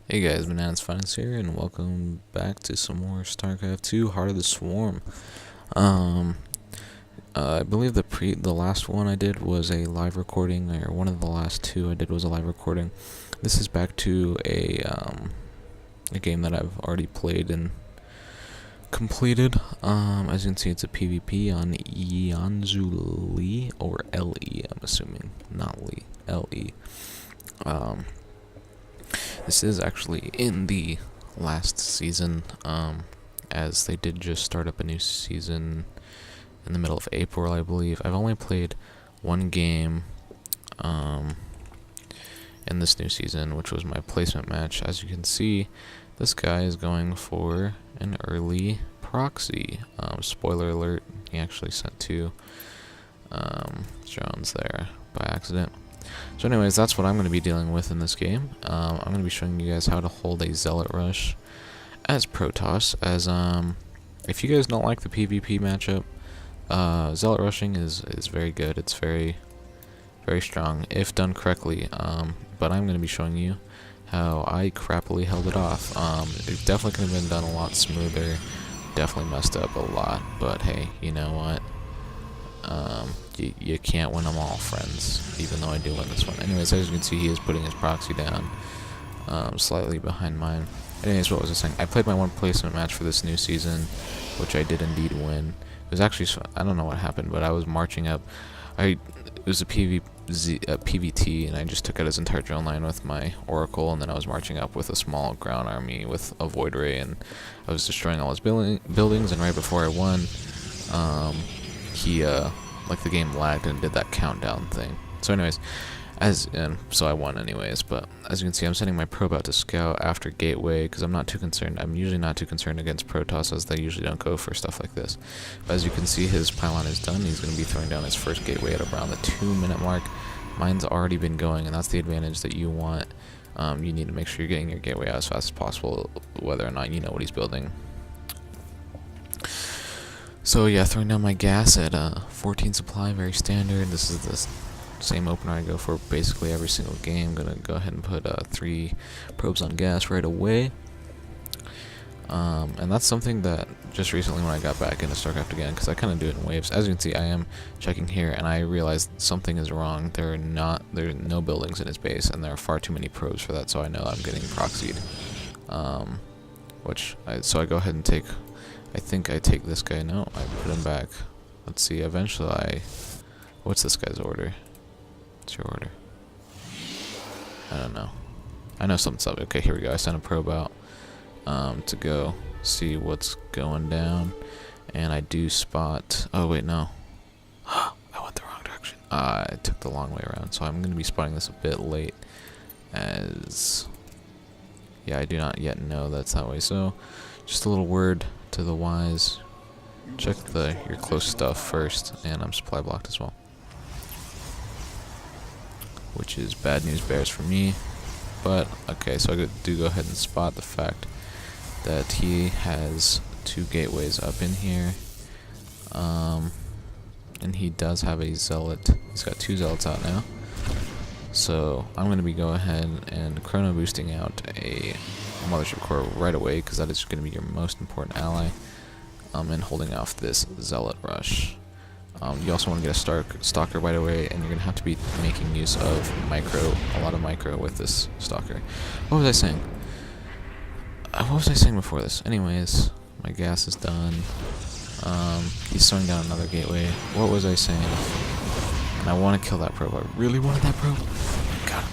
Hey guys, BananasFinest here, and welcome back to some more StarCraft 2, Heart of the Swarm. Um, I believe the last one I did was a live recording, or one of the last two I did was a live recording. This is back to a game that I've already played and completed. As you can see, it's a PvP on Yanzu Lee, or LE, I'm assuming, not Lee, LE. This is actually in the last season, as they did just start up a new season in the middle of April, I believe. I've only played one game in this new season, which was my placement match. As you can see, this guy is going for an early proxy. Spoiler alert, he actually sent two drones there by accident. So anyways, that's what I'm going to be dealing with in this game. I'm going to be showing you guys how to hold a Zealot rush as Protoss, as if you guys don't like the PvP matchup, Zealot rushing is very good. It's very strong if done correctly, but I'm going to be showing you how I crappily held it off. It definitely could have been done a lot smoother, definitely messed up a lot, but hey, you know what? You can't win them all, friends, even though I do win this one. Anyways, as you can see, he is putting his proxy down slightly behind mine. Anyways, what was I saying? I played my one placement match for this new season, which I did indeed win. It was actually, I don't know what happened, but I was marching up. It was a PVT, and I just took out his entire drone line with my Oracle, and then I was marching up with a small ground army with a Void Ray, and I was destroying all his buildings, and right before I won, like the game lagged and did that countdown thing. So anyways, so I won anyways, but as you can see, I'm sending my probe out to scout after gateway, because I'm not too concerned. I'm usually not too concerned against Protoss, as they usually don't go for stuff like this. But as you can see, his pylon is done. He's going to be throwing down his first gateway at around the 2-minute mark. Mine's already been going, and that's the advantage that you want. You need to make sure you're getting your gateway out as fast as possible, whether or not you know what he's building. So yeah, throwing down my gas at 14 supply, very standard. This is the same opener I go for basically every single game. I'm gonna go ahead and put 3 probes on gas right away. And that's something that just recently when I got back into StarCraft again, because I kind of do it in waves. As you can see, I am checking here, and I realized something is wrong. There are no buildings in his base, and there are far too many probes for that. So I know I'm getting proxied. So I go ahead and take. I think I take this guy. No, I put him back. Let's see. Eventually, what's this guy's order? What's your order? I don't know. I know something's up. Okay, here we go. I sent a probe out to go see what's going down, and I do spot. Oh wait, no. I went the wrong direction. I took the long way around, so I'm going to be spotting this a bit late, as yeah, I do not yet know that's that way. So, just a little word to the wise: check your close stuff first, and I'm supply blocked as well, which is bad news bears for me. But okay, so I do go ahead and spot the fact that he has 2 gateways up in here, and he does have a Zealot. He's got 2 Zealots out now, so I'm going to be go ahead and chrono boosting out a Mothership Core right away, because that is going to be your most important ally, and holding off this Zealot rush. You also want to get a Stalker right away, and you're going to have to be making use of a lot of micro with this Stalker. What was I saying? What was I saying before this? Anyways, my gas is done. He's throwing down another gateway. What was I saying? And I want to kill that probe. I really wanted that probe. Got him.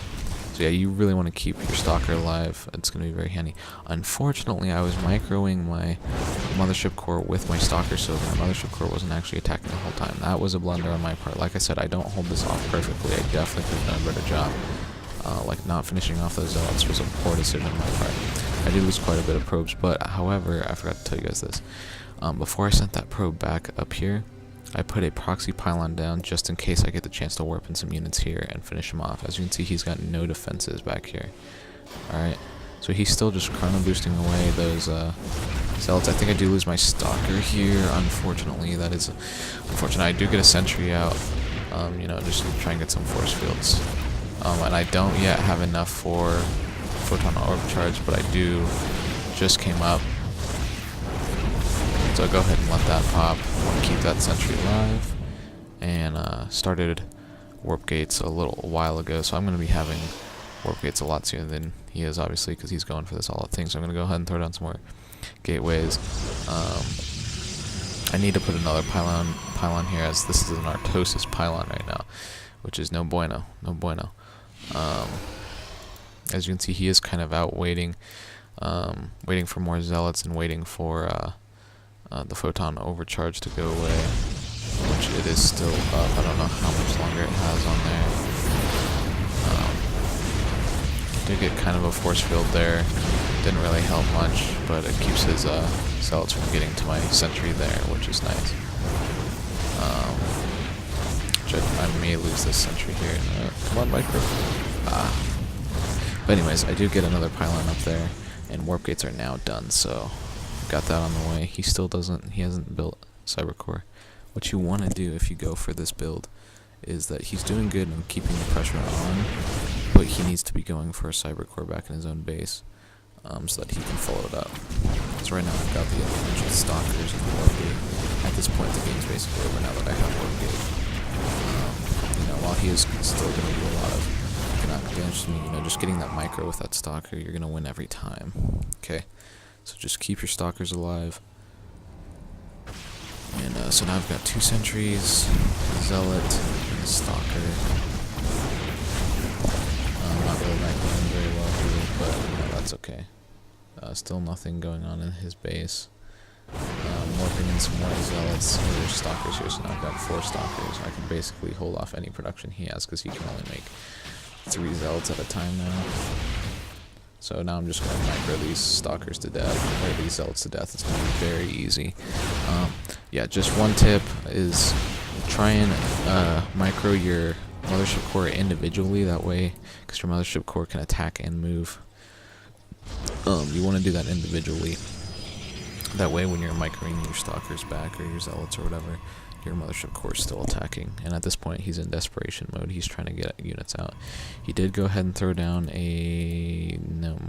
So yeah, you really want to keep your Stalker alive. It's going to be very handy. Unfortunately, I was microing my Mothership Core with my Stalker, so my Mothership Core wasn't actually attacking the whole time. That was a blunder on my part. Like I said, I don't hold this off perfectly. I definitely could have done a better job. Like not finishing off those Zealots was a poor decision on my part. I did lose quite a bit of probes, but however, I forgot to tell you guys this. Before I sent that probe back up here, I put a proxy pylon down just in case I get the chance to warp in some units here and finish him off. As you can see, he's got no defenses back here. Alright, so he's still just chrono boosting away those Zealots. I think I do lose my Stalker here, unfortunately. That is unfortunate. I do get a sentry out, you know, just try and get some force fields. And I don't yet have enough for photon overcharge, but I do just came up. So I'll go ahead and let that pop. I want to keep that sentry alive. And started warp gates a while ago, so I'm going to be having warp gates a lot sooner than he is, obviously, because he's going for this all-out thing. So I'm going to go ahead and throw down some more gateways. I need to put another pylon here, as this is an Artosis pylon right now, which is no bueno, no bueno. As you can see, he is kind of out waiting for more zealots and waiting for the photon overcharge to go away, which it is still up. I don't know how much longer it has on there. Did get kind of a force field there. Didn't really help much, but it keeps his zealots from getting to my sentry there, which is nice. I may lose this sentry here. Come on, micro. But anyways, I do get another pylon up there, and warp gates are now done, so got that on the way. He still hasn't built Cybercore. What you want to do if you go for this build is that he's doing good and keeping the pressure on, but he needs to be going for a Cybercore back in his own base, so that he can follow it up. So right now I've got the aforementioned stalkers and the warp gate. At this point the game's basically over now that I have warp gate. While he is still going to do a lot of economic damage to me, just getting that micro with that stalker, you're going to win every time. Okay, so just keep your stalkers alive. And so now I've got 2 sentries, a zealot, and a stalker. Not really microing very well here, but that's okay. Still nothing going on in his base. Warping in some more zealots. There's stalkers here, so now I've got 4 stalkers. I can basically hold off any production he has because he can only make 3 zealots at a time now. So now I'm just going to micro these stalkers to death, or these zealots to death. It's going to be very easy. Yeah, just one tip is try and micro your mothership core individually. That way, because your mothership core can attack and move. You want to do that individually. That way, when you're microing your stalkers back or your zealots or whatever, your mothership core is still attacking. And at this point, he's in desperation mode. He's trying to get units out. He did go ahead and throw down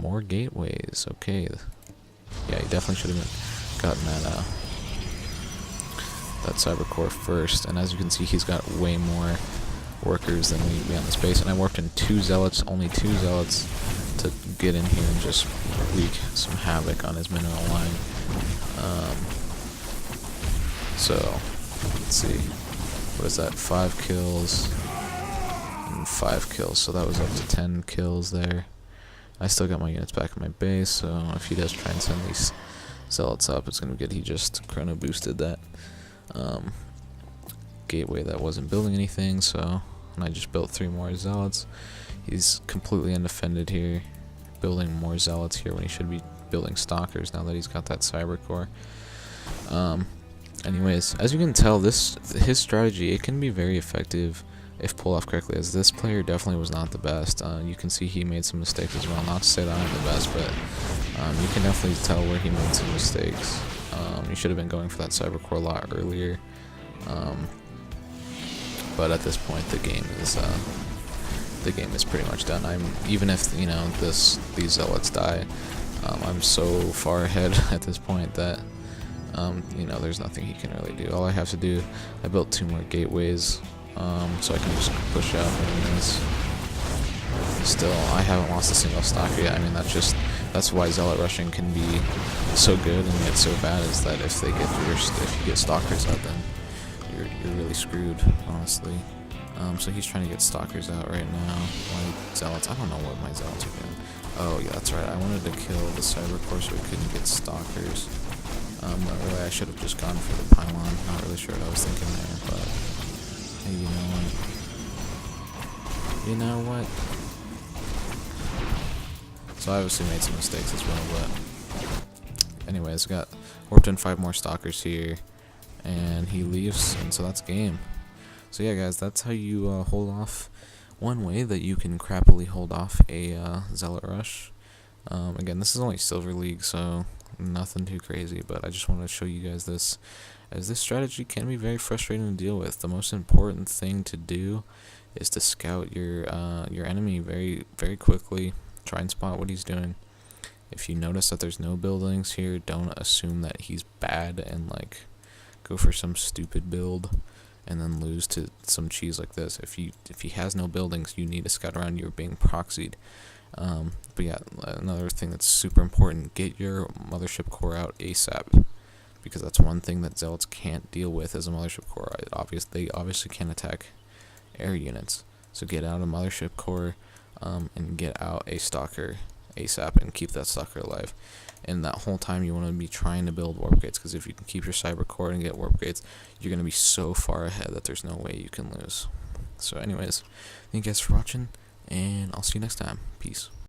more gateways. Okay. Yeah, he definitely should have gotten that cyber core first. And as you can see, he's got way more workers than we on the space. And I warped in 2 zealots, only 2 zealots, to get in here and just wreak some havoc on his mineral line. So let's see, what is that, 5 kills and 5 kills, so that was up to 10 kills there. I still got my units back in my base, so if he does try and send these zealots up, it's gonna be good. He just chrono boosted that gateway that wasn't building anything, so, and I just built 3 more zealots. He's completely undefended here, building more zealots here when he should be building stalkers now that he's got that cyber core. Anyways, as you can tell, his strategy, it can be very effective if pulled off correctly, as this player definitely was not the best. You can see he made some mistakes as well. Not to say that I'm the best, but you can definitely tell where he made some mistakes. You should have been going for that cyber core a lot earlier. But at this point, the game is pretty much done. Even if these zealots die, I'm so far ahead at this point that there's nothing he can really do. All I have to do, I built 2 more gateways, so I can just push out this. Still, I haven't lost a single stalker yet. I mean, that's why zealot rushing can be so good and yet so bad, is that if you get stalkers out, then you're really screwed, honestly. So he's trying to get stalkers out right now. My zealots, I don't know what my zealots are doing. Oh yeah, that's right. I wanted to kill the cyber core so we couldn't get stalkers. Really, I should have just gone for the pylon. Not really sure what I was thinking there, but hey, you know what? You know what? So I obviously made some mistakes as well, but anyways, got warped in 5 more stalkers here, and he leaves, and so that's game. So yeah, guys, that's how you hold off. One way that you can crappily hold off a zealot rush. Again, this is only Silver League, so nothing too crazy, but I just wanted to show you guys this, as this strategy can be very frustrating to deal with. The most important thing to do is to scout your enemy very, very quickly, try and spot what he's doing. If you notice that there's no buildings here, don't assume that he's bad and like go for some stupid build and then lose to some cheese like this. If he has no buildings, you need to scout around. You're being proxied. But yeah, another thing that's super important: get your mothership core out ASAP, because that's one thing that Zealots can't deal with as a mothership core. They obviously can't attack air units, so get out a mothership core and get out a stalker ASAP and keep that stalker alive. And that whole time you want to be trying to build warp gates, because if you can keep your cyber core and get warp gates, you're going to be so far ahead that there's no way you can lose. So anyways, thank you guys for watching, and I'll see you next time. Peace.